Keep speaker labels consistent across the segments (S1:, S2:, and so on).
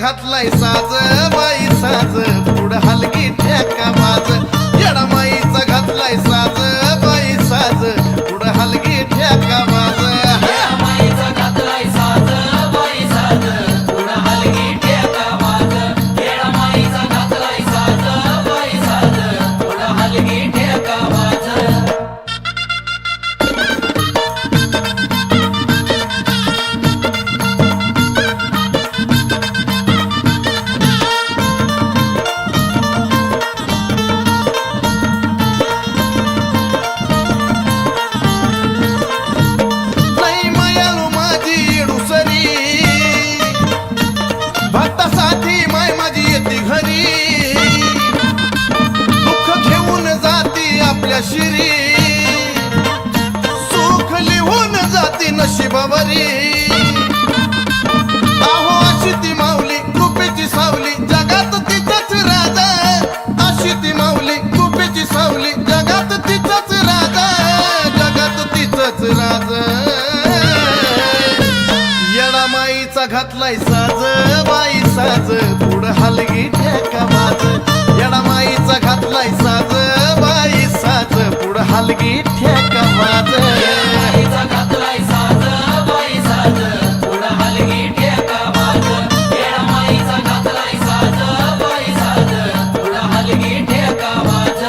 S1: घातलाय साज बाई साज पुढं हलगी ठेका बाज येडामाईचा घातलाय साज बाई साज पुढं हलगी ठेका बाज
S2: येडामाईचा घातलाय साज बाई साज पुढं हलगी ठेका बाज येडामाईचा घातलाय साज बाई साज पुढं हलगी ठेका बाज
S1: भक्तासाठी माय माझी येते घरी दुःख घेऊन जाती आपल्या शिरी सुख लिहून जाती नशिबावरी आहो अशी ती माऊली कृपेची सावली जगात तिचाच राजा अशी ती माऊली कृपेची सावली जगात तिचाच राजा जगात तिचाच राजा येडामाईचा घातलाय साज बाई साज पुढं हलगी ठेका बाज येडामाईचा घातलाय साज बाई साज पुढं हलगी ठेका बाज
S2: येडामाईचा घातलाय साज बाई साज पुढं हलगी ठेका बाज येडामाईचा घातलाय साज बाई साज पुढं हलगी ठेका बाज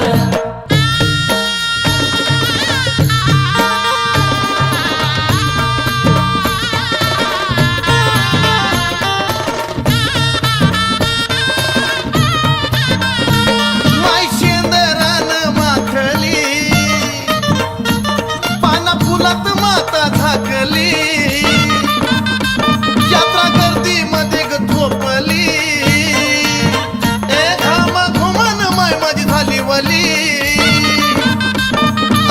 S1: माता झाकली यात्रा गर्दी मध्ये झोपली ए घामा घुमान माय माझी झाली वली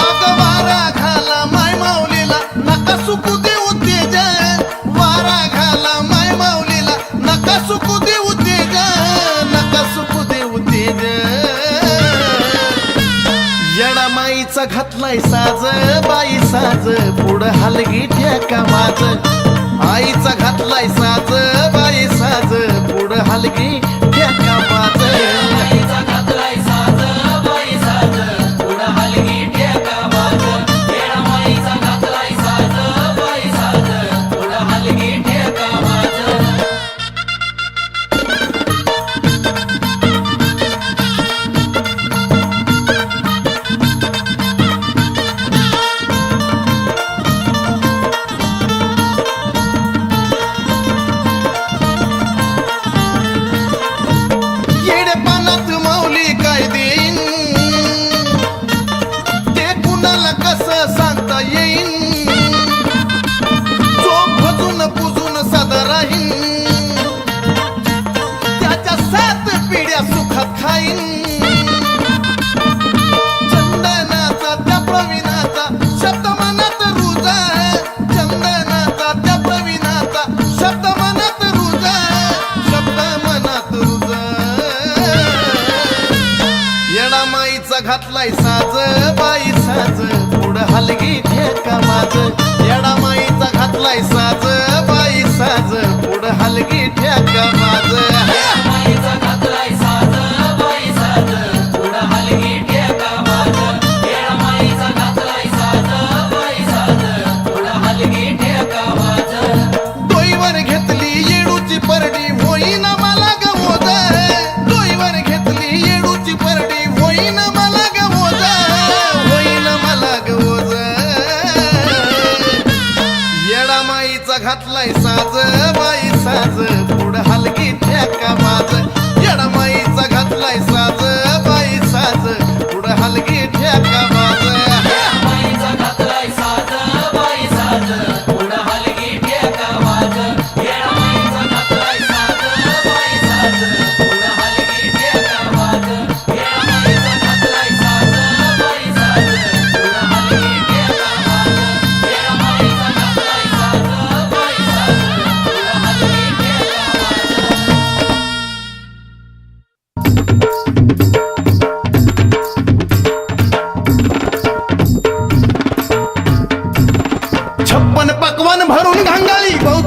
S1: अग वारा घाला माय माऊलीला नका सुकू देऊ तेजन वारा घाला माय माऊलीला नका सुकू देऊ तेजन नका सुकू देऊ तेजन येडामाईचा घातलाय साज बाई साज पुढं हलगी ठेका बाज आईचा घातलाय साज बाई साज पुढं हलगी ठेका बाज
S2: येडामाईचा घातलाय साज बाई साज पुढं हलगी ठेका बाज येडामाईचा घातलाय साज बाई साज पुढं हलगी ठेका बाज
S1: येडेपणात माऊली काय देईन ते कुणाला कसं सांगता येईन झोप भजून पुजून सदा राहीन त्याच्या 7 पिढ्या सुखात खाईन चंदनाचा त्या प्रवीणाचा शब्द मनात रुजा चंदनाचा त्या प्रवीणाचा शब्द मनात रुजा शब्द मनात रुजा येडामाईचा घातलाय साज बाई साज पुढं हलगी ठेका बाज येडामाईचा घातलाय साज बाई साज पुढं हलगी ठेका बाज
S2: येडामाईचा घातलाय साज बाई साज पुढं हलगी ठेका बाज येडामाईचा घातलाय साज बाई साज पुढं हलगी ठेका बाज
S1: डोईवर घेतली येडूची परडी होईना मला गमोद डोईवर घेतली येडूची परडी होईना मला गमोद होईना मला गमोद येडामाईचा घातलाय साज बाई साज पुढं हलगी ठेका बाज येडामाईचा घातलाय साज बाई साज पुढं हलगी ठेका बाज
S2: येडामाईचा घातलाय साज बाई साज पुढं हलगी ठेका बाज येडामाईचा घातलाय साज बाई साज पुढं हलगी ठेका बाज येडामाईचा घातलाय साज बाई साज पुढं हलगी ठेका बाज येडामाईचा घातलाय साज बाई साज पुढं हलगी ठेका बाज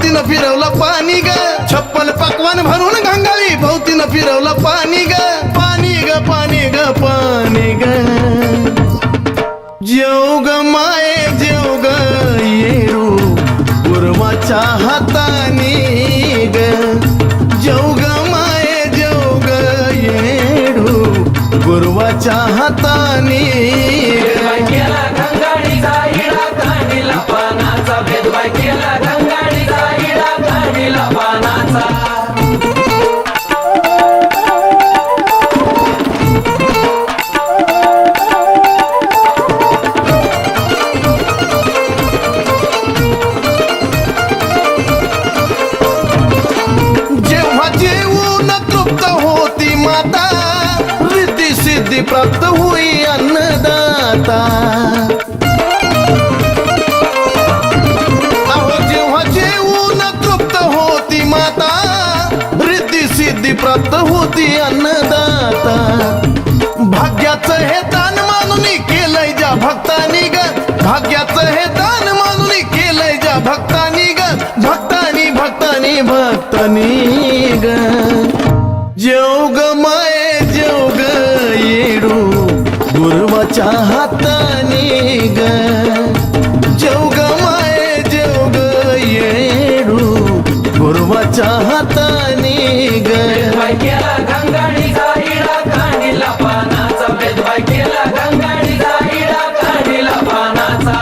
S1: भोवतीनं फिरवलं पाणी ग छप्पन पकवान भरून गंगावी भोवतीनं फिरवलं पाणी ग पाणी ग पाणी ग पाणी ग जेव ग माये जेव ग येरू गुरवाच्या हाताने ग जेव ग माये जेव ग येरू गुरवाच्या हाताने
S2: भेदभाव केला घंगाडीचा इडा काढीला पानाचा भेदभाव केला घंगाडीचा इडा काढीला पानाचा
S1: प्राप्त होई अन्नदाता अहो जेव्हा जेवून तृप्त होती माता रिद्धी सिद्धी प्राप्त होती अन्नदाता भाग्याचं हे दान मानून केलंय ज्या भक्तानी ग भाग्याचं हे दान मानून केलंय ज्या भक्तानी ग भक्तानी भक्तानी भक्तानी ग जेव ग माये जेव ग येडू गुरवाच्या हाताने ग जेव ग माये जेव ग येडू गुरवाच्या हाताने ग
S2: भेदभाव केला घंगाडीचा इडा काढीला पानाचा भेदभाव केला घंगाडीचा इडा काढीला पानाचा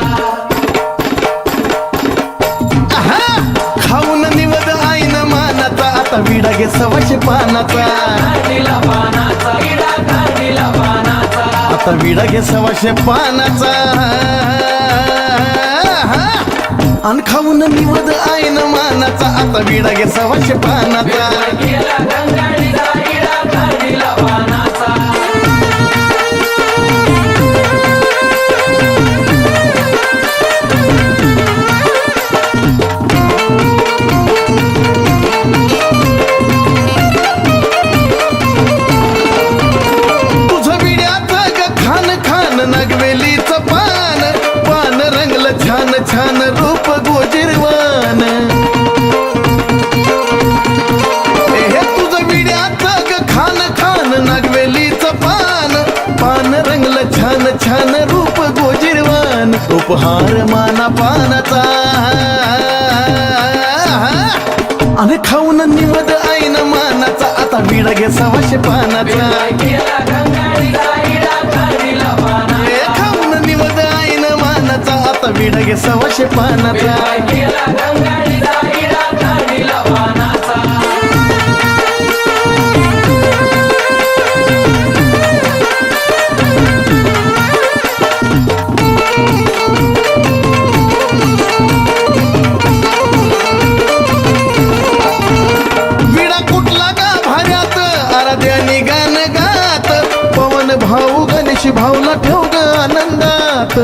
S1: खाऊन निवद आईन मानाचा आता विडा घे सवाशे पानाचा
S2: काढीला पानाचा इडा काढीला पानाचा
S1: आता विडा घे सवाशे पानाचा अन खाऊन निवद आईन मानाचा आता विडा घे सवाशे पानाचा
S2: भेदभाव केला घंगाडीचा इडा काढीला पानाचा
S1: नगवेलीचं पान पान रंगलं छान छान रूप गोजिरवान हे तुझं विड्याचं ग खान खान नगवेलीचं पान पान रंगलं छान छान रूप गोजिरवान उपहार माना पानाचा आणि खाऊन निवद आईन मानाचा आता विडा घे सवाशे पानाचा
S2: केला घंगाडीचा इडा काढीला पानाचा
S1: खाऊन निवद आईन मानाचा आता विडा घे सवाशे पानाचा
S2: भेदभाव केला घंगाडीचा इडा काढीला पानाचा
S1: विडा कुठला गा भाऱ्यात आराध्याने गाण गात पवन भाऊ गणेश भाऊला ठेव ग आनंदात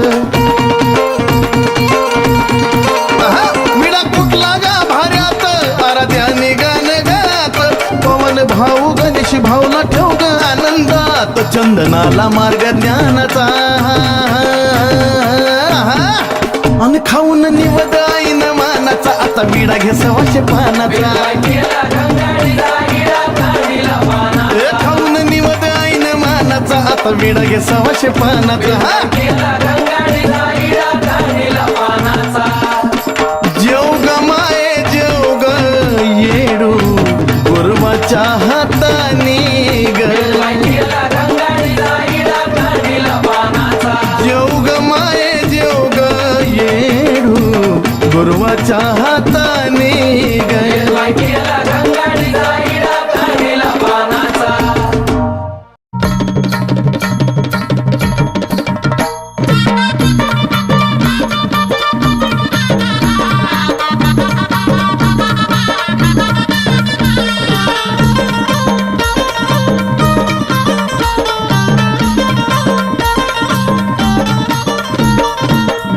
S1: विडा कुठला गा भाऱ्यात आराध्याने गाण गात पवन भाऊ गणेश भाऊला ठेव ग आनंदात चंदनाला मार्ग ज्ञानाचा अन खाऊन निवद आईन मानाचा आता विडा घे सवाशे पानाचा
S2: भेदभाव केला घंगाडीचा इडा काढीला पानाचा
S1: खाऊन निवद आईन मानाचा आता विडा घे सवाशे पानाचा
S2: केला घंगाडीचा इडा काढीला पानाचा
S1: जेव ग माये जेव ग येडू गुरवाच्या हाताने ग
S2: भेदभाव केला घंगाडीचा इडा काढीला पानाचा
S1: जेव ग माये जेव ग येडू गुरवाच्या हाताने ग
S2: भेदभाव केला घंगाडीचा इडा काढीला पानाचा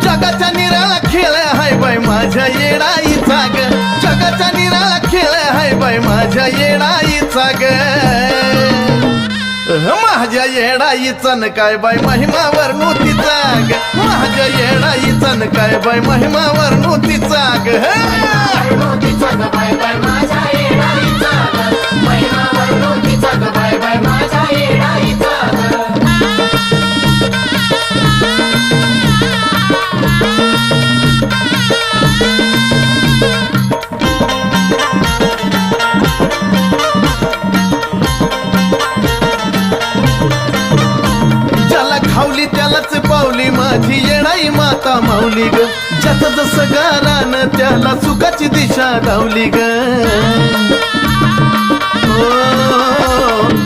S1: जगाच्या निराळा खेळ हाय बाय माझ्या येडाईचा ग जगाच्या निराळा खेळ हाय बाय माझ्या येडाईचा ग माझ्या येडाईचा न काय बाय महिमावर नव्हतीचा ग माझ्या येडाईचा न काय बाय महिमावर नव्हतीचा ग
S2: ग बाय बाय माझ्या येडाईचा ग महिमा वर्णोतीचा ग बाय बाय माझ्या येडाईचा ग
S1: ज्याला खावली त्यालाच पावली माझी येणाई माता माऊली ग ज्याचं जसं गारान त्याला सुखाची दिशा धावली ग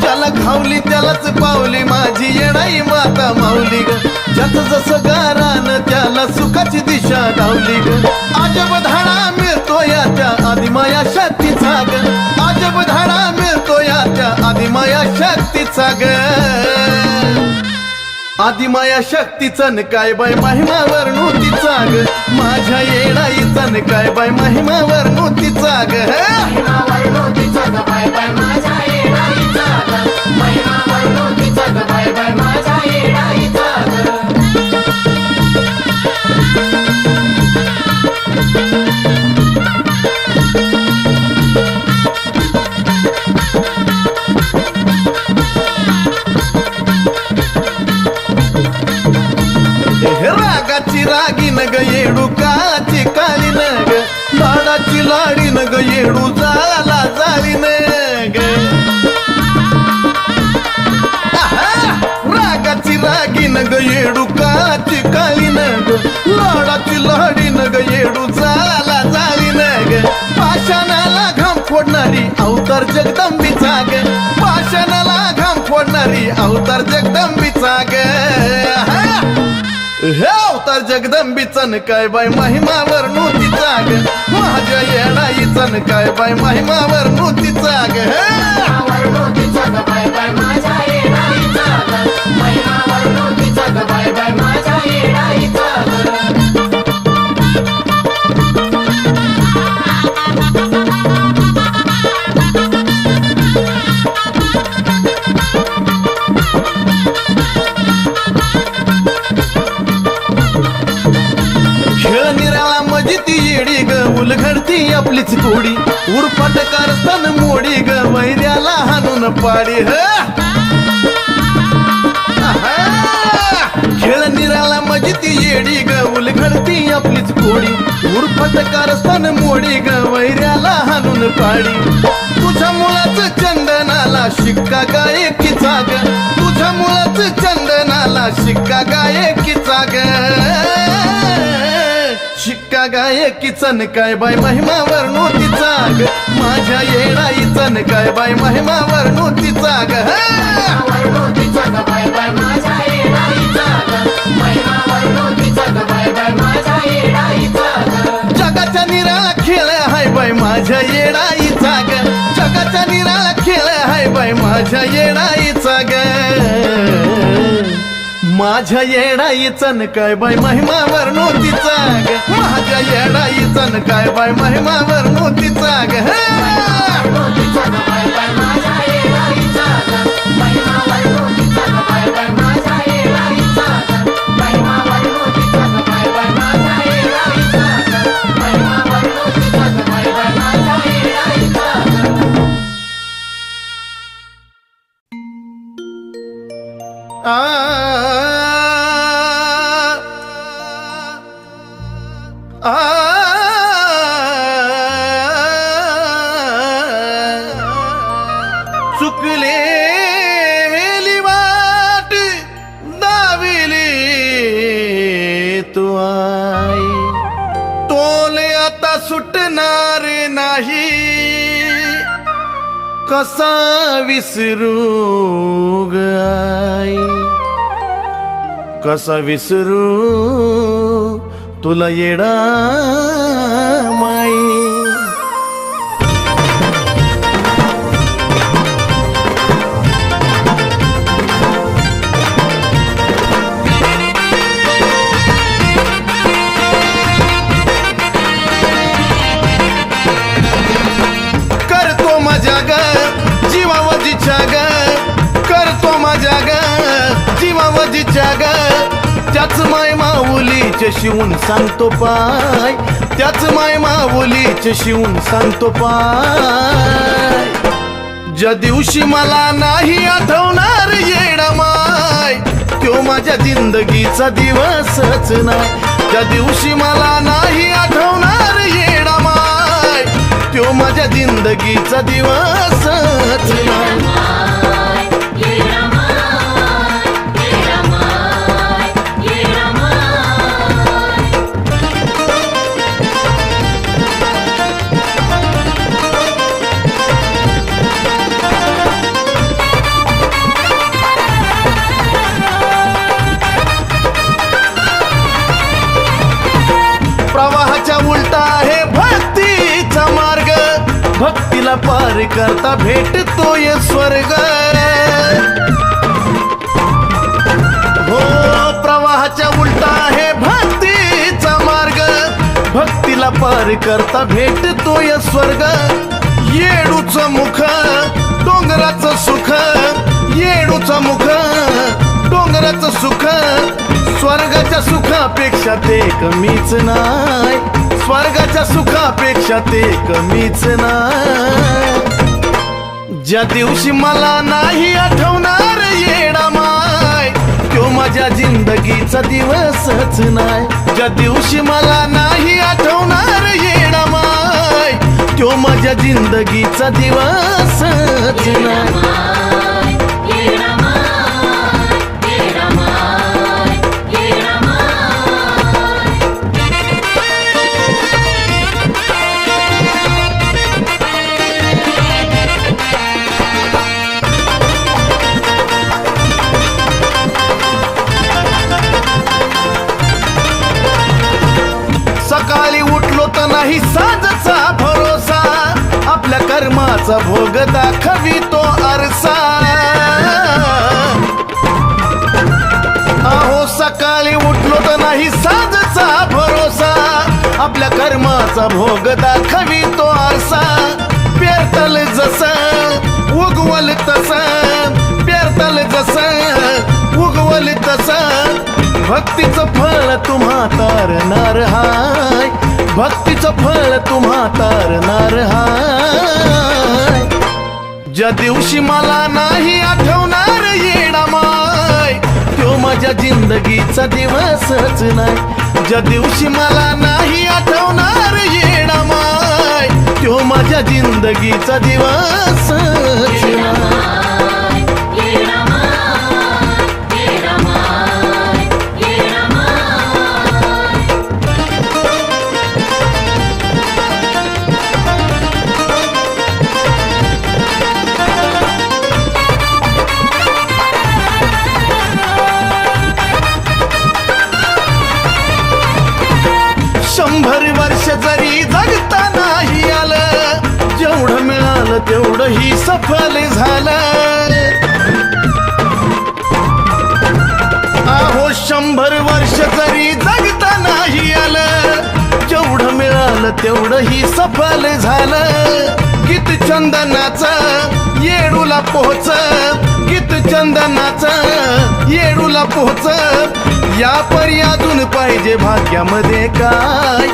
S1: ज्याला खावली त्यालाच पावली माझी येणाई माता माऊली ग ज्याचं जसं गारान त्याला सुखाची दिशा धावली ग अजब धाडा मिळतो याच्या आदिमाया शक्तीचा ग अजब धाडा मिळतो याच्या आदिमाया शक्तीचा ग आदिमाया शक्तीचा न काय बाय महिमा वर्णोतीचा ग माझ्या येडाईचा न काय बाय महिमा वर्णोतीचा ग
S2: महिमा वर्णोतीचा ग बाय बाय माझ्या येडाईचा ग महिमा वर्णोतीचा ग बाय बाय माझ्या येडाईचा ग
S1: रागाची रागी न ग येडू काची काली न ग लाडाची लाडी न ग येडू जाला जाली न ग रागाची रागी न ग येडू काची काली न ग लाडाची लाडी न ग येडू जाला जाली न ग पाषाणाला घाम फोडणारी अवतार जगदंबीचा ग पाषाणाला घाम फोडणारी अवतार जगदंबीचा ग हे अवतार जगदंबीचा न काय बाय महिमा वर्णोतीचा ग माझ्या येडाईचा न काय बाय महिमा वर्णोतीचा ग
S2: महिमा वर्णोतीचा ग बाय बाय माझ्या येडाईचा ग महिमा वर्णोतीचा ग बाय बाय माझ्या येडाईचा ग
S1: खेळ निराळा मजी ती येडी ग उलघडती आपलीच कोडी उरफाट कारस्थान मोडी ग वैऱ्याला हाणून पाडी खेळ निराळा मजी ती येडी ग उलघडती आपलीच कोडी उरफाट कारस्थान मोडी ग वैऱ्याला हाणून पाडी तुझ्या मुलाच चंदनाला शिक्का गायकीचा ग तुझ्या मुलाच चंदनाला शिक्का गायकीचा ग शिक्का गायकीचा न काय बाय महिमा वर्णोतीचा ग माझ्या येडाईचा न काय बाय महिमा वर्णोतीचा ग
S2: वर्णोतीचा ग बाय बाय माझ्या येडाईचा ग महिमा वर्णोतीचा ग बाय बाय माझ्या येडाईचा ग
S1: जगाच्या निराळा खेळ हाय बाय माझ्या येडाईचा ग जगाच्या निराळा खेळ हाय बाय माझ्या येडाईचा ग माझ्या येडाईचा न काय बाय महिमा वर्णोतीचा ग माझ्या येडाईचा न काय बाय महिमा वर्णोतीचा ग
S2: वर्णोतीचा ग बाय बाय माझ्या येडाईचा ग महिमा वर्णोतीचा ग बाय बाय माझ्या येडाईचा ग महिमा वर्णोतीचा ग बाय बाय माझ्या येडाईचा ग महिमा वर्णोतीचा ग बाय बाय माझ्या येडाईचा ग
S1: चुकलेली वाट दाविली तू आई टोले आता सुटणार नाही कसा विसरू ग आई कसा विसरू तुला येडा माई करतो माझ्या ग जीवावजीच्या ग करतो माझ्या ग जीवावजीच्या ग त्याच माय माऊलीचे शिवून सांगतो पाय, त्याच माय माऊलीचे शिवून सांगतो पाय. ज्या दिवशी मला नाही आठवणार येडा माय, तो माझ्या जिंदगीचा दिवसच नाही. ज्या दिवशी मला नाही आठवणार येडा माय, तो माझ्या जिंदगीचा दिवसच नाही. प्रवाहाच्या उलटा आहे भक्तीचा मार्ग, भक्तीला पार करता भेटतोय स्वर्ग. हो प्रवाहाच्या उलटा आहे भक्तीचा मार्ग, भक्तीला पार करता भेटतोय स्वर्ग. येडूचं मुख डोंगराचं सुख, येडूचं मुख डोंगराचं सुख, स्वर्गाच्या सुखापेक्षा ते कमीच नाही, स्वर्गाच्या सुखापेक्षा ते कमीच नाही. ज्या दिवशी मला नाही आठवणार येडा माय, तो माझ्या जिंदगीचा दिवसच नाही. ज्या दिवशी मला नाही आठवणार येडा माय, तो माझ्या जिंदगीचा दिवसच नाही. सकाळी उठलो तर नाही साजचा भरोसा, आपल्या कर्माचा भोग दाखवितो आरसा. अहो सकाळी उठलो तर नाही साजचा भरोसा, आपल्या कर्माचा भोग दाखवितो आरसा. पेरतल जसं उगवल तसं, पेरतल जसं उगवल तसं, भक्तीचं फळ तुम्हा तारणार हाय, भक्तीचं फळ तुम्हा तारणार हाय. ज्या दिवशी मला नाही आठवणार येडा माय, तो माझ्या जिंदगीचा दिवसच नाही. ज्या दिवशी मला नाही आठवणार येडा माय, तो माझ्या जिंदगीचा दिवसच नाही. शंभर वर्ष जरी जगता नाही आलं, जेवढं मिळालं तेवढं ही सफल झालं. अहो 100 वर्ष जरी जगता नाही आलं, जेवढं मिळालं तेवढं ही सफल झालं. गीत चंदनाचं येडूला पोहोच, गीत चंदनाचं येडूला पोहोच. या परी अजून पाहिजे भाग्यामध्ये काय,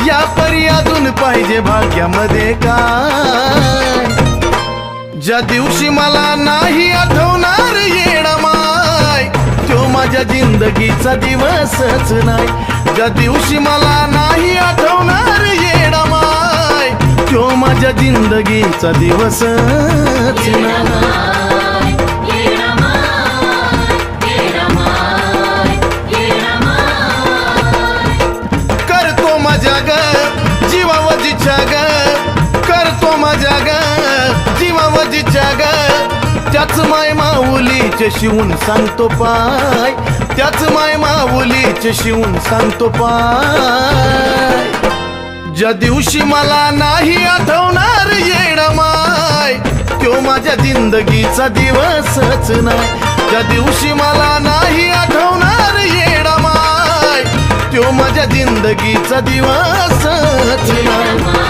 S1: या परी अजून पाहिजे भाग्यामध्ये काय. ज्या दिवशी मला नाही आठवणार येडा माय, तो माझ्या जिंदगीचा दिवसच नाही. ज्या दिवशी मला नाही आठवणार येडा माय, तो माझ्या जिंदगीचा दिवसच नाही. जीवावजीच्या ग करतो माझ्या ग जीवावजीच्या ग. त्याच माय माऊलीचे शिवून सांगतो पाय, त्याच माय माऊलीचे शिवून सांगतो पाय. ज्या दिवशी मला नाही आठवणार येडा माय, तो माझ्या जिंदगीचा दिवसच नाही. ज्या दिवशी मला नाही आठवणार येडा माय, तो माझ्या जिंदगीचा दिवसच नाही.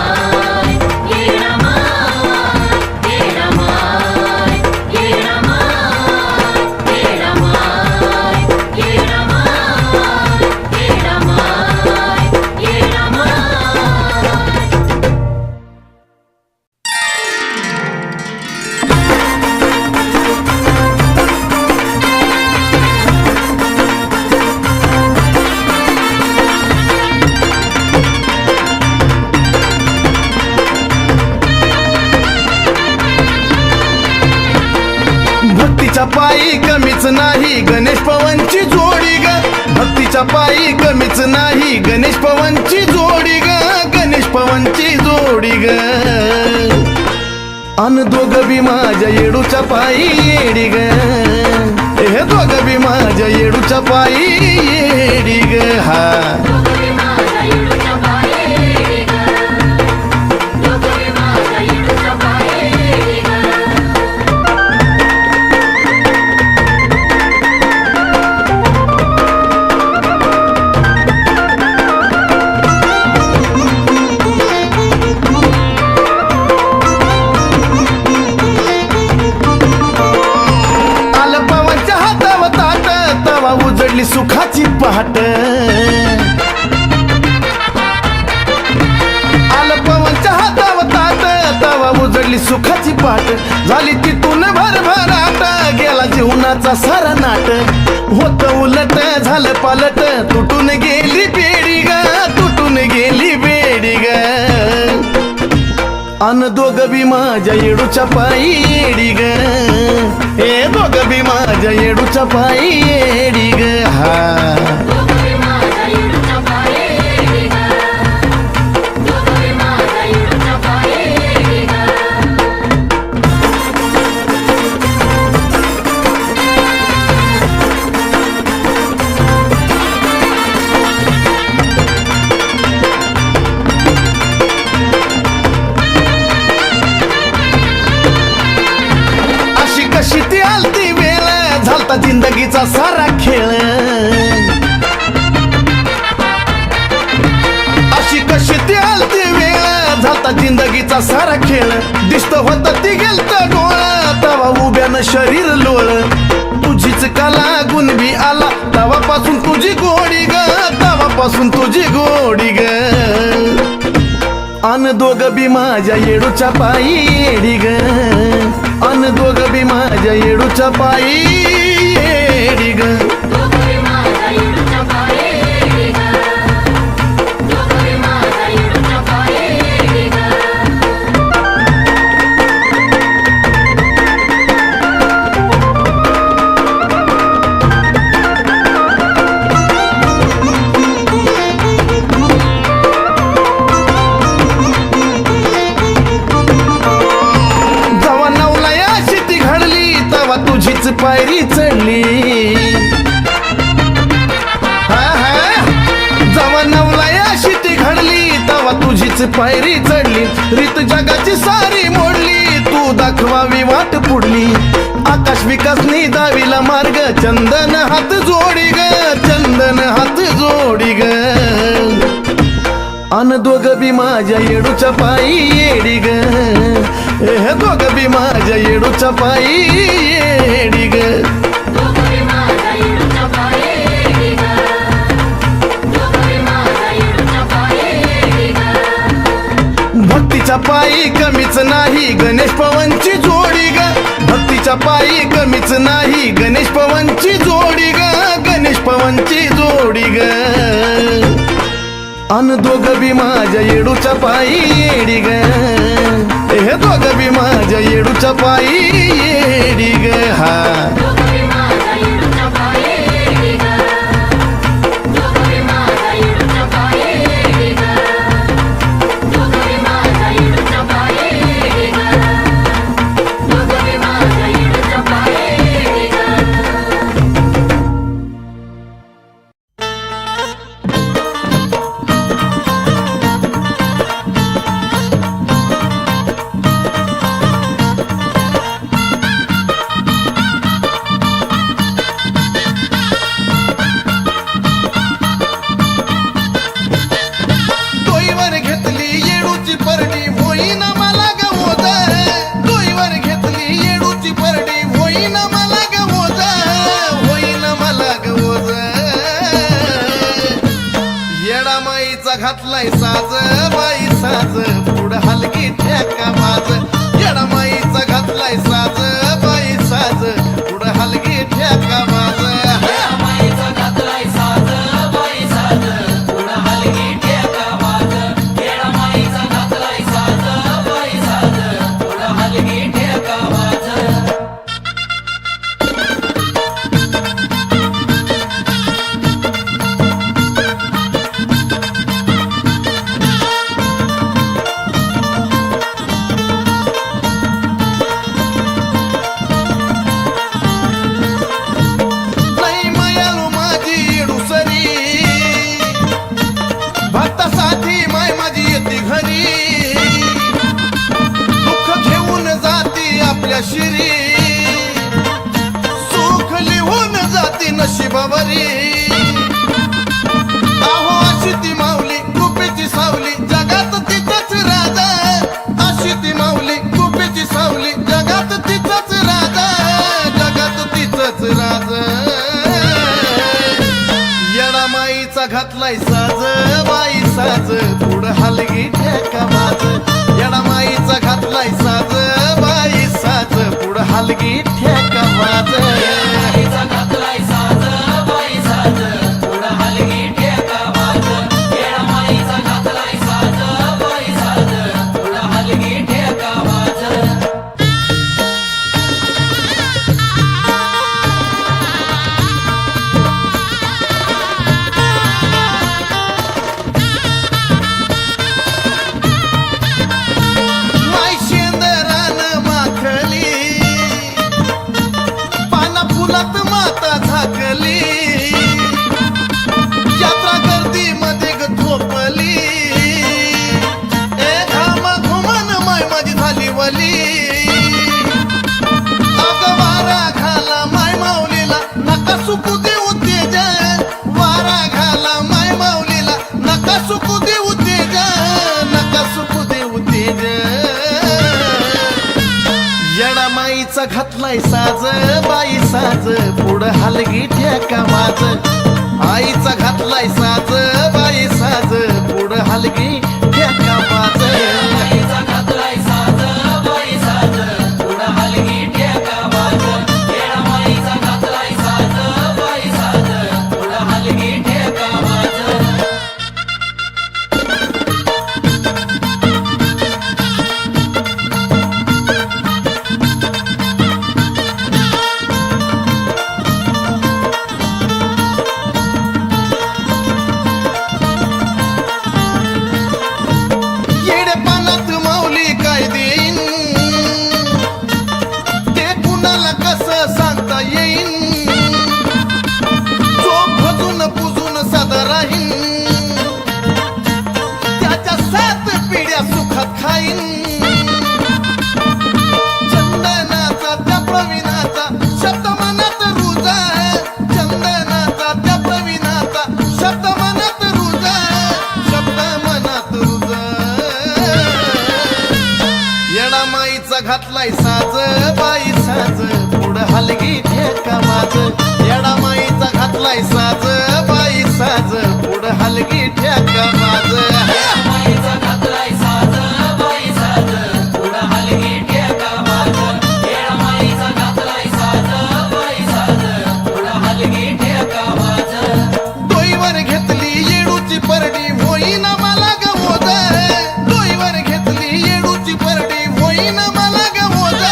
S1: पायी कमीच नाही गणेश पवनची जोडी ग भक्तीच्या पायी कमीच नाही गणेश पवनची जोडी ग गणेश पवनची जोडी ग अन दोघ बी माझ्या येडूच्या पायी येडी ग हे दोघ बी माझ्या येडूच्या पायी येडी ग हा उजडली सुखाची पहाट आलं पवनच्या हातावर ताट तवा उजडली सुखाची पहाट झाली तिथून भरभराट गेला जीवनाचा सारा नाट होत उलट झालं पालट तुटून गेली बेडी ग तुटून गेली बेडी ग अन दोघ बी माझ्या येडूच्या पायी येडी ग हे दोघ बी माझ्या येडूच्या पायी येडी ग हा कशी ती आलती वेळ झालता जिंदगीचा सारा खेळ अशी कशी ती आलती वेळ झालता जिंदगीचा सारा खेळ दिसत होता ती गेलत डोळा तवा उभ्यानं शरीर लोळ तुझीच कला गुण बी आला तवापासून तुझी गोडी ग तवापासून तुझी गोडी ग अन दोघ बी माझ्या येडूच्या पायी येडी ग अन दोघ बी माझ्या येडूच्या पायी येडी ग तुझीच पायरी चढली जवा नवलायाशी ती घडली तवा तुझीच पायरी चढली रीत जगाची सारी मोडली तू दाखवावी वाट पुढली आकाश विकासनी दाविला मार्ग चंदन हात जोडी ग चंदन हात जोडी ग अन दोघ बी माझ्या येडूच्या पायी येडी ग हे दोघ बी माझ्या येडूच्या पायी येडी ग भक्तीच्या पायी कमीच नाही गणेश पवनची जोडी ग भक्तीच्या पायी कमीच नाही गणेश पवनची जोडी ग गणेश पवनची जोडी ग अन दोघ बी माझ्या येडूच्या पायी येडी ग हे दोघ बी माझ्या येडूच्या पायी येडी ग हा घातलाय साज बाई साज पुढ हलकी ठेका बाज येडामाईचा घातलाय साज बाई साज पुढ हलकी ठेका बाज
S2: येडामाईचा घातलाय साज बाई साज पुढ हलकी ठेका बाज येडामाईचा घातलाय साज बाई साज पुढ हलकी ठेका बाज
S1: घातलाय साज बाई साज पुढं हलगी ठेका बाज येडामाईचा घातलाय साज बाई साज पुढं हलगी ठेका बाज
S2: बाईचा घातलाय साज बाई साज पुढं हलगी ठेका बाज येडामाईचा घातलाय साज बाई साज पुढं हलगी ठेका बाज
S1: माय शेंदरान माखली पाना फुलात माता झाकली यात्रा गर्दी मध्ये ग थोपली ए घामा घुमन माय माझी झाली वली अग वारा घाला माय माऊलीला नका सुकू देऊ तेज वारा घाला माय माऊलीला नका सुकू देऊ तेज नका सुकू देऊ तेज येडामाईचा घातलाय साज बाई साज पुढं हलगी ठेका वाज आईचा घातलाय साज बाई साज पुढं हलगी ठेका वाज
S2: बाईचा घातलाय साज बाई साज पुढं हलगी ठेका बाज येडामाईचा घातलाय साज बाई साज पुढं हलगी ठेका बाज
S1: येडे पानात माऊली काय देईन ते कुणाला कसं सांगता येईन चोप भजून पुजून सदा राहीन त्याच्या 7 पिढ्या सुखात खाईन चंदनाचा त्या प्रवीणाचा शब्द मनात रुजा चंदनाचा त्या प्रवीणाचा शब्द मनात रुजा शब्द मनात रुजा येडामाईचा घातलाय साज बाई साज पुढं हलगी ठेका बाज येडामाईचा घातलाय साज बाई साज पुढं हलगी ठेका बाज
S2: बाईचा घातलाय साज बाई साज पुढं हलगी ठेका बाज येडामाईचा घातलाय साज बाई साज पुढं हलगी ठेका बाज
S1: डोईवर घेतली येडूची परडी होईन मला गमोद डोईवर घेतली येडूची परडी होईन मला गमोद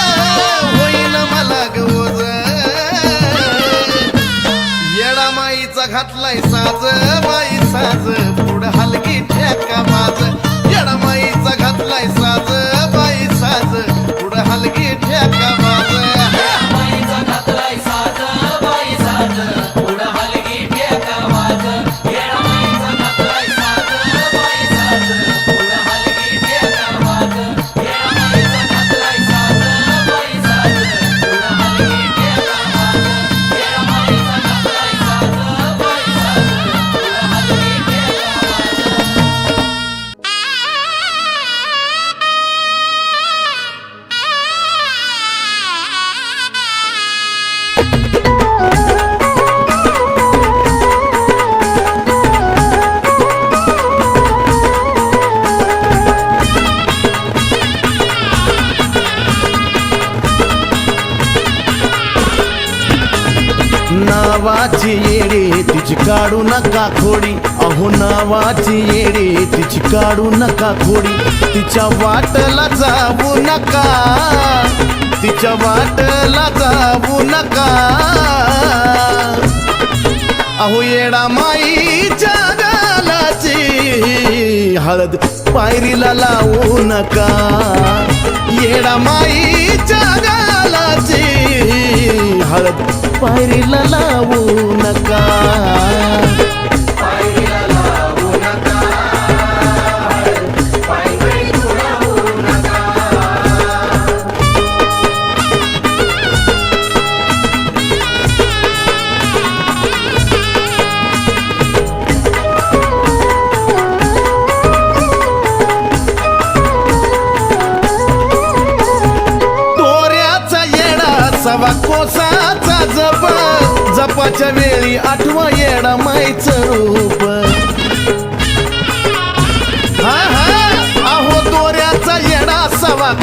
S1: होईन मला गमोद येडामाईचा घातलाय साज बाई साज पुढं हलगी ठेका बाज येडामाईचा घातलाय साज बाई साज पुढं हलगी ठेका बाज
S2: बाईचा घातलाय साज बाई साज पुढं हलगी ठेका बाज येडामाईचा घातलाय साज बाई साज पुढं हलगी ठेका बाज येडामाईचा घातलाय साज बाई साज पुढं हलगी ठेका बाज येडामाईचा घातलाय साज बाई साज पुढं हलगी ठेका बाज
S1: नावाची येडे तिची काढू नका खोडी अहो नावाची येडे तिची काढू नका खोडी तिच्या वाटला जाऊ नका तिच्या वाटला जाऊ नका अहो येडा माईच्या गालाची हळद पायरीला लावू नका येडा माईच्या गालाची हळद पायरीला लावू नका सवा कोसाचा जप जपाच्या वेळी आठवा येडा माईचं रूप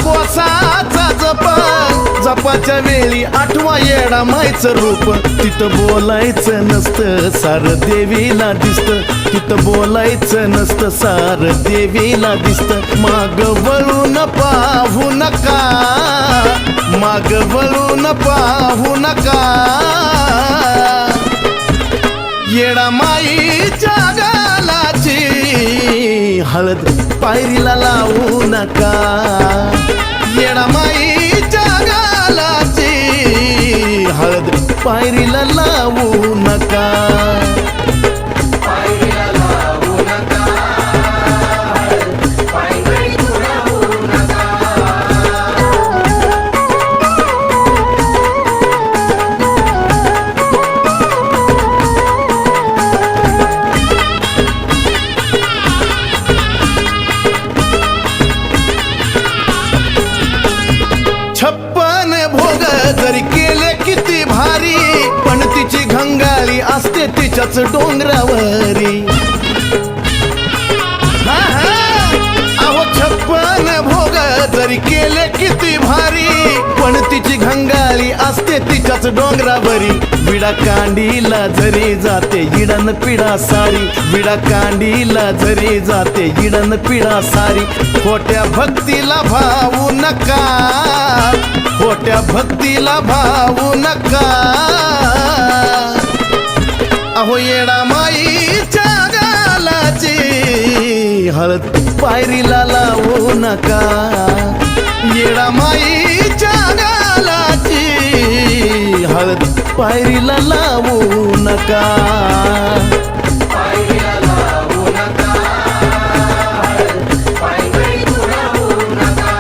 S1: उपवासाचा जप जपाच्या वेळी आठवा येडा मायचं रूप तिथं बोलायचं नसतं सार देवीला दिसतं तिथं बोलायचं नसतं सार देवीला दिसतं माग वळून पाहू नका माग वळून पाहू नका येडा माईच्या गालाची हळद पायरीला लावू नका येडा माईच्या गालाची हळद पायरीला लावू नका
S2: पायरीला लावू नका पायरी तुडवू नका
S1: छप्पन भोग जरी केले किती भारी पण तिची घंगाळी असते तिच्याच डोंगरावरी हा, हा. अहो छप्पन भोग जरी केले किती भारी पण तिची घंगाळी असते तिच्याच डोंगरावरी विडा कांडीला जरी जाते इडन पिढा सारी विडा कांडीला जरी जाते इडन पिढा सारी खोट्या भक्तीला भावू नका खोट्या भक्तीला भावू नका अहो येडा माईच्या गालाची हळद पायरीला लावू नका येडा माईच्या गालाची हळद पायरीला लावू नका
S2: पायरीला लावू नका पायरी तुडवू नका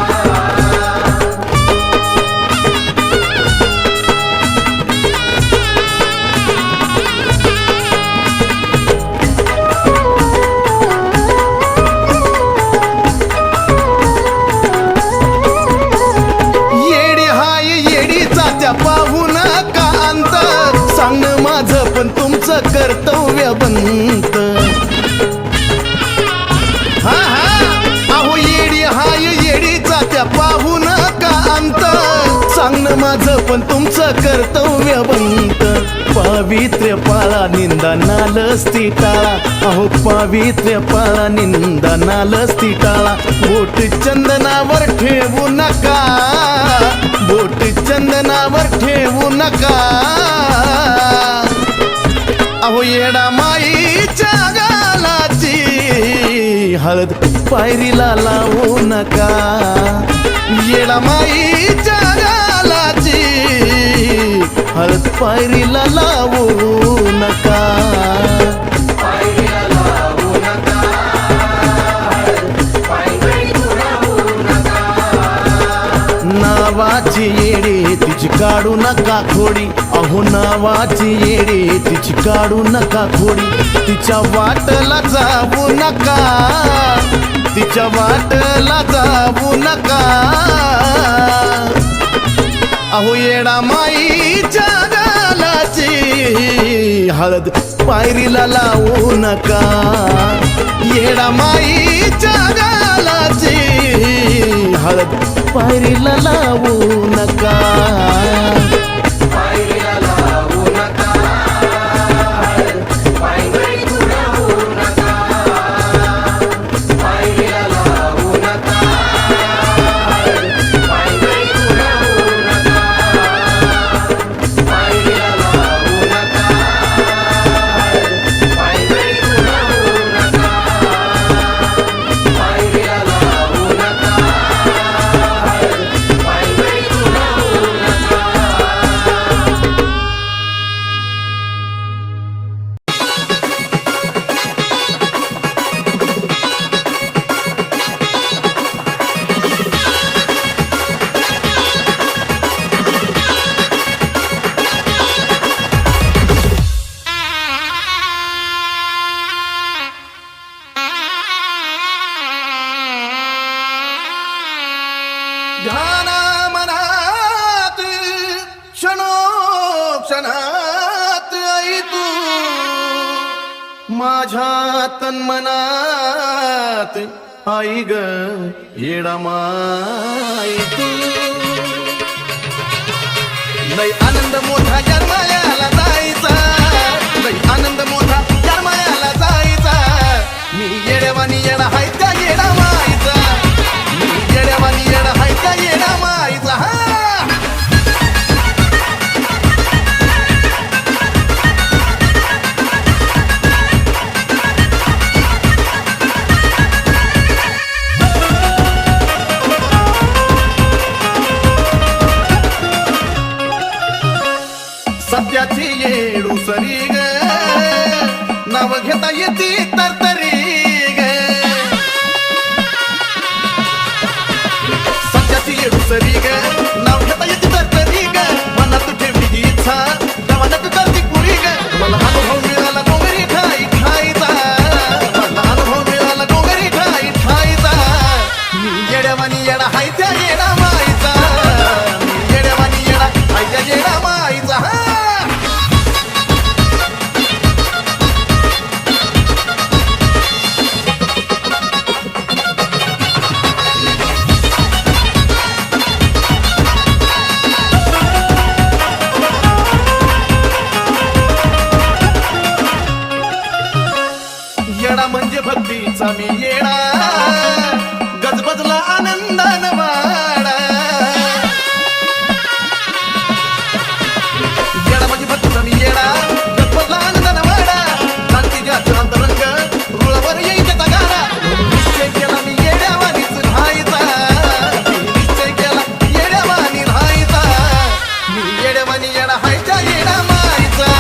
S1: येडी हाय येडीचा त्या पाहू नका अंत सांगणं माझं पण तुमचं कर्तव्य बनत हा हा अहो येडी हाय येडीचा त्या पाहू नका अंत सांगणं माझं पण तुमचं कर्तव्य बनत पावित्र्य पाळा निंदा नालस्ती टाळा अहो पावित्र्य पाळा निंदा नालस्ती टाळा बोट चंदनावर ठेवू नका बोट चंदनावर ठेवू नका अहो येडा माईच्या गालाची हळद पायरीला लावू नका येडा माईच्या गालाची हळद पायरीला लावू नका
S2: पायरीला लावू नका पायरी तुडवू नका
S1: नावाची येडे तिची काढू नका खोडी अहो नावाची येडे तिची काढू नका खोडी तिच्या वाटला जाऊ नका तिच्या वाटला जाऊ नका अहो येडा माईच्या गालाची हळद पायरीला लावू नका येडा माईच्या गालाची हळद पायरीला लावू नका
S2: पायरीला लावू नका पायरी तुडवू नका पायरीला लावू नका पायरी तुडवू नका पायरीला लावू नका पायरी तुडवू नका पायरीला लावू नका पायरी तुडवू नका
S1: ध्याना मनात क्षणात आई तू माझ्या तन्मनात आई ग येडा माई तू लय आनंद मोठा जन्मायाला जायचा लय आनंद मोठा जन्मायाला जायचा मी येड्यावानी येडा हाय त्या येडा माईचा मी येड्यावानी येडा हाय त्या येडा माईचा हा सत्याची येडू सरी ग नाव घेता येते तरतरी ग सत्याची येडू सरी ग नाव घेता येते तरतरी ग मनात ठेवली जी इच्छा तेव्हा नक करती पुरी ग मला अनुभव मिळाला डोंगरी ठाई ठाईचा मला अनुभव मिळाला डोंगरी ठाई ठाईचा मी येड्यावानी येडा हाय त्या येडा माईचा मी येड्यावानी येडा हाय त्या येडा माईचा हा येडा म्हणजे भक्तीचा मी येडा गजबजला आनंदान वाडा येडा म्हणजे भक्तीचा मी येडा गजबजला आनंदान वाडा जाणती ज्याचा अंतरंग रुळावर येई त्याचा गाडा निश्चय केला मी येड्यावानीच राहायचा निश्चय केला येड्यावानी राहायचा मी येड्यावानी येडा हाय त्या येडा माईचा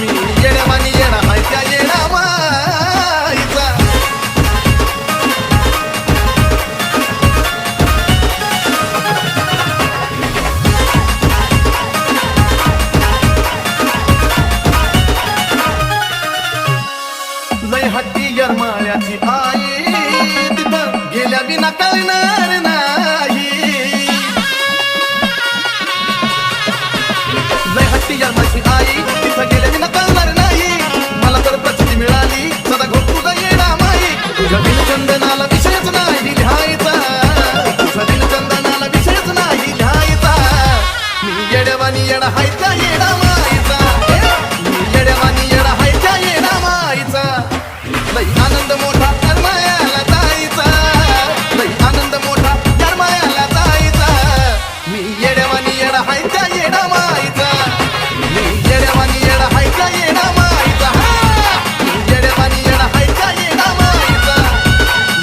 S1: मी येड्यावानी येडा हाय त्या येडा माईचा लय हट्टी यरमाळ्याची आई तिथं गेल्या बिना कळणार नाही लय हट्टी यरमाची आई तिथं गेल्या बिना कळणार नाही मला तर प्रसिद्धी मिळाली सदा घोट तुझा येडा माई तुझ्या दिनचंदनाला विषयच नाही लिहायचा तुझ्या दिनचंदनाला विषयच नाही लिहायचा मी येड्यावानी येडा हाय त्या येडा माईचा मी येड्यावानी येडा हाय त्या येडा माईचा लय आनंद मोठा जन्मायाला जायचा लय आनंद मोठा जन्मायाला जायचा मी येड्यावानी येडा हाय त्या येडा माईचा मी येड्यावानी येडा हाय त्या येडा माईचा हा मी येड्यावानी येडा हाय त्या येडा माईचा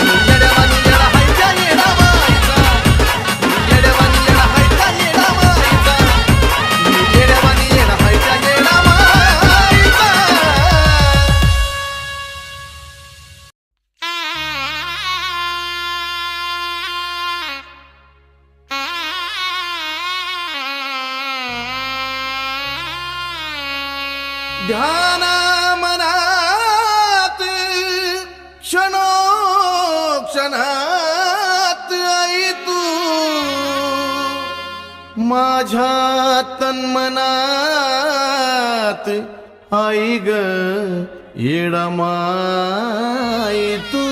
S1: मी येड्यावानी येडा हाय त्या येडा माईचा मी येड्यावानी येडा हाय त्या येडा माईचा मी येड्यावानी येडा हाय त्या येडा माईचा ध्याना मनात क्षणात आई तू माझ्या तन्मनात आई ग येडा माई तू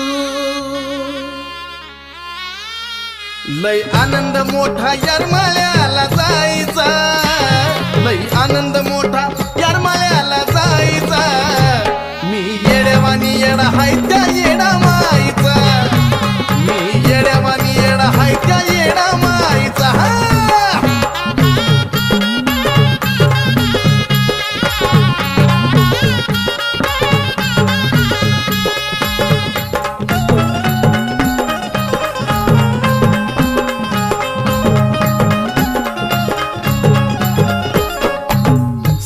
S1: लय आनंद मोठा यरमाळ्याला जायचा लय आनंद मोठा यरमाळ्याला जायचा मी येड्यावानी येडा हाय त्या येडा माईचा मी येड्यावानी येडा हाय त्या येडा माईचा हा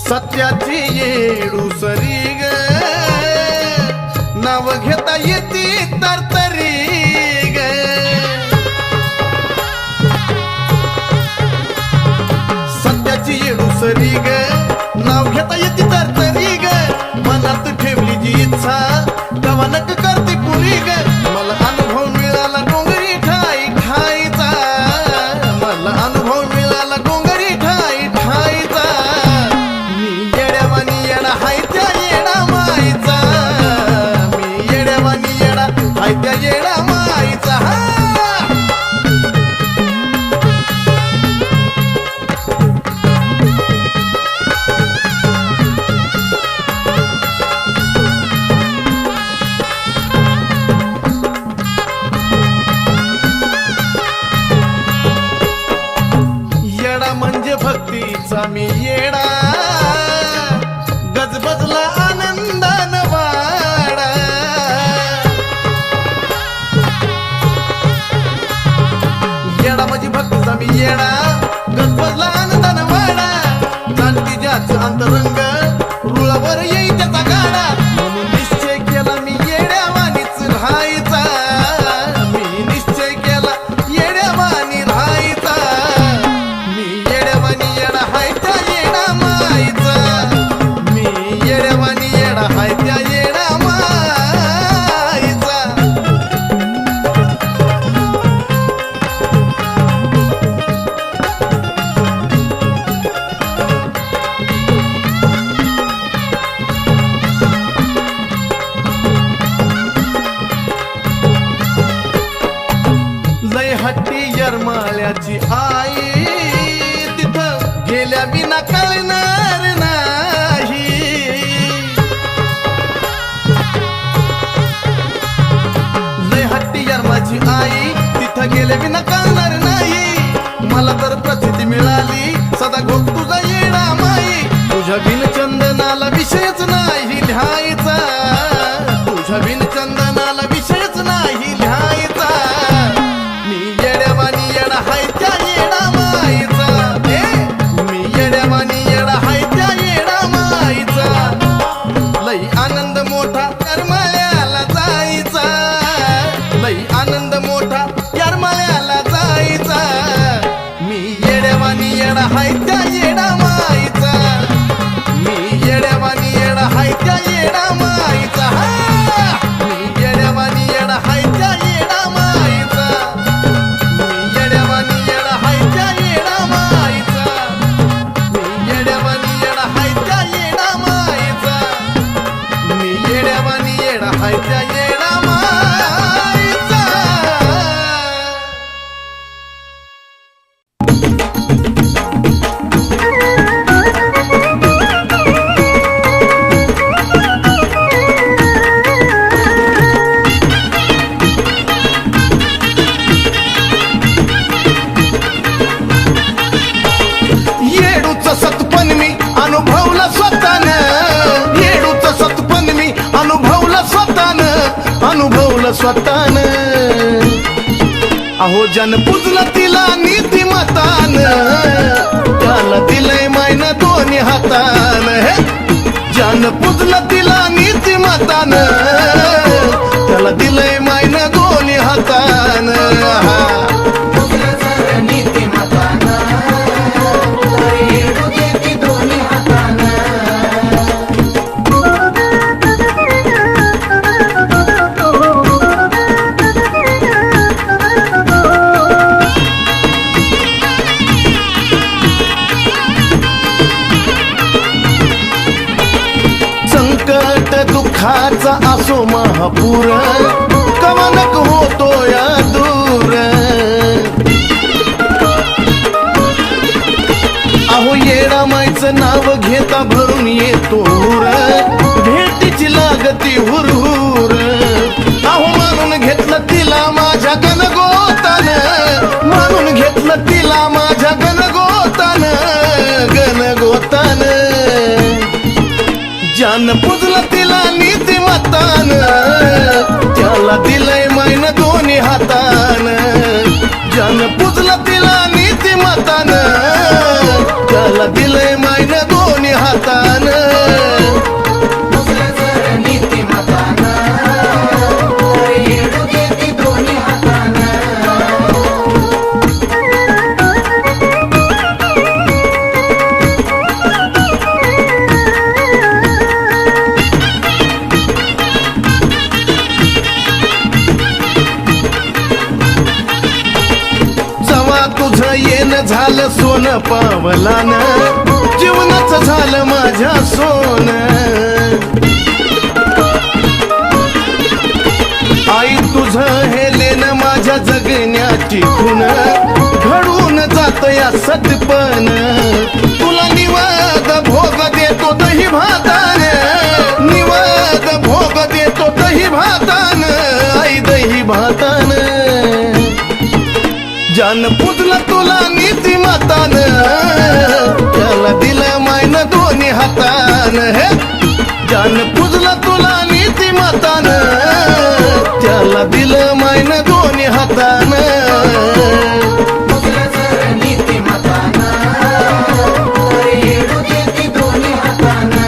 S1: सत्याची येडू सरी ग नाव घेता येते तरतरी ग सत्याची येडू सरी ग नाव घेता येते तरतरी ग मनात ठेवली जी इच्छा तेव्हा नक करते पुरी ग मला अनुभव मिळाला डोंगरी ठाई ठाईचा मला अनुभव मिळाला डोंगरी ठाई ठाईचा मी येड्यावानी येडा हाय त्या येडा माईचा मी येड्यावानी येडा हाय त्या येडा म्हणजे भक्तीचा मी येडा गजबजला आनंदान वाडा येडा म्हणजे भक्तीचा मी येडा गजबजला आनंदान वाडा जाणती ज्याचं अंतरंग रुळावर येई त्याचा गाडा म्हणून निश्चय केला मी येड्यावानीच राहायचा मी निश्चय केला येड्यावानी राहायचा मी येड्यावानी येडा हाय त्या येडा माईचा मी येड्यावानी येडा हाय त्या येडा माईचा लय हट्टी यरमाळ्याची आई तिथं गेल्या बिना कळणार नाही लय हट्टी यरमाची आई तिथं गेल्या बिना कळणार नाही मला तर प्रसिद्धी मिळाली सदा घोक तुझा येडा माई तुझ्या बिन चंदनाला विषयच नाही लिहायचा तुझ्या बिन चंदनाला विषयच नाही लिहायचा मी येड्यावानी येडा हाय त्या येडा माईचा मी येड्यावानी येडा हाय त्या येडा माईचा लई आनंद मोठा करमाळ्याला जायचा लई आनंद मोठा करमाळ्याला जायचा मी येड्यावानी येडा हाय त्या येडा माईचा मी येड्यावानी येडा हाय त्या येडा माईचा मी येड्यावानी येडा हाय त्या येडा माईचा मी येड्यावानी येडा हाय त्या येडा माईचा मी येड्यावानी येडा हाय त्या येडा माईचा मी येड्यावानी येडा हाय त्या येडा माईचा येडूच सतपण मी अनुभवलं स्वतःनं येडूच सतपण मी अनुभवलं स्वतःनं अहो जन पुजलं तिला नीतिमतानं त्याला दिलंय मायन दोन्ही हातानं जन पुजलं तिला नीतिमतानं त्याला दिलंय मायन दोन्ही हातानं संकट दुःखाचा असो महापूर कवनक होतो या दूर अहो येडा माईचं नाव घेता भरून येतो भेटीची लागती हुरहुर अहो मानून घेतलं तिला माझ्या गणगोतान मानून घेतलं तिला माझ्या गणगोतान जान पुजलं तिला नीतिमतान त्याला दिलंय मायन दोन्ही हातान जान पुजलं तिला नीतिमतान त्याला दिलंय मायन दोन्ही हातान तुझं येणं झालं सोनं पावलान जीवनाचं झालं माझ्या सोन आई तुझं हे लेणं माझ्या जगण्याची खूण घडून जात या सतपण तुला निवाद भोग देतो दही भातान निवाद भोग देतो दही भातान आई दही भातान जान पुजलं तुला नीतिमतान हातान हे ज्यान पुजलं तुला नीतिमतान त्याला दिलं मायन दोन्ही हातान
S2: पुजलं जर नीतिमतानं, तर येडू देती दोन्ही हातानं.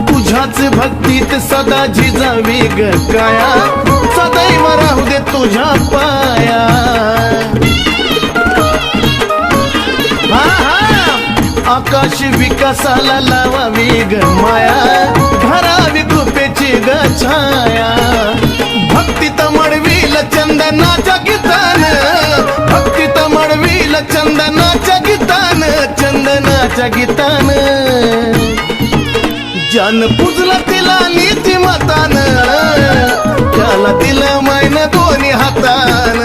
S1: तुझ्याच भक्तीत सदा झिजावी ग काया सदैव राहू दे तुझ्या पाया हा हा आकाश विकासाला लावावी ग माया घरावी कृपेची ग छाया भक्तीत मडवील चंदनाच्या गीतान भक्तीत मडवील चंदनाच्या गीतान चंदनाच्या गीतान ज्यान पुजलं तिला नीतिमतान त्याला दिलं मायन दोन्ही हातान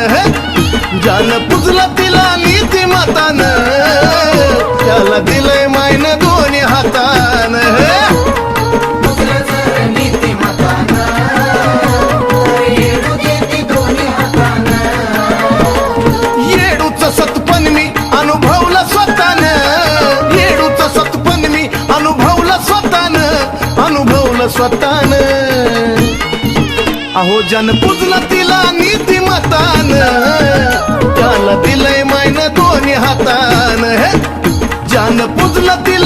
S1: ज्यान पुजलं तिला नीतिमतान त्याला दिलंय मायन दोन्ही हातान
S2: पुजलं जर नीतिमतानं, तर येडू देती दोन्ही हातानं.
S1: येडूच सतपण मी अनुभवलं स्वतःनं येडूच सतपण मी अनुभवलं स्वतःन अहो जन पुजलं तिला नीतिमतान त्याला दिलंय मायन दोन्ही हातान हे ज्यानं पुजलं तिला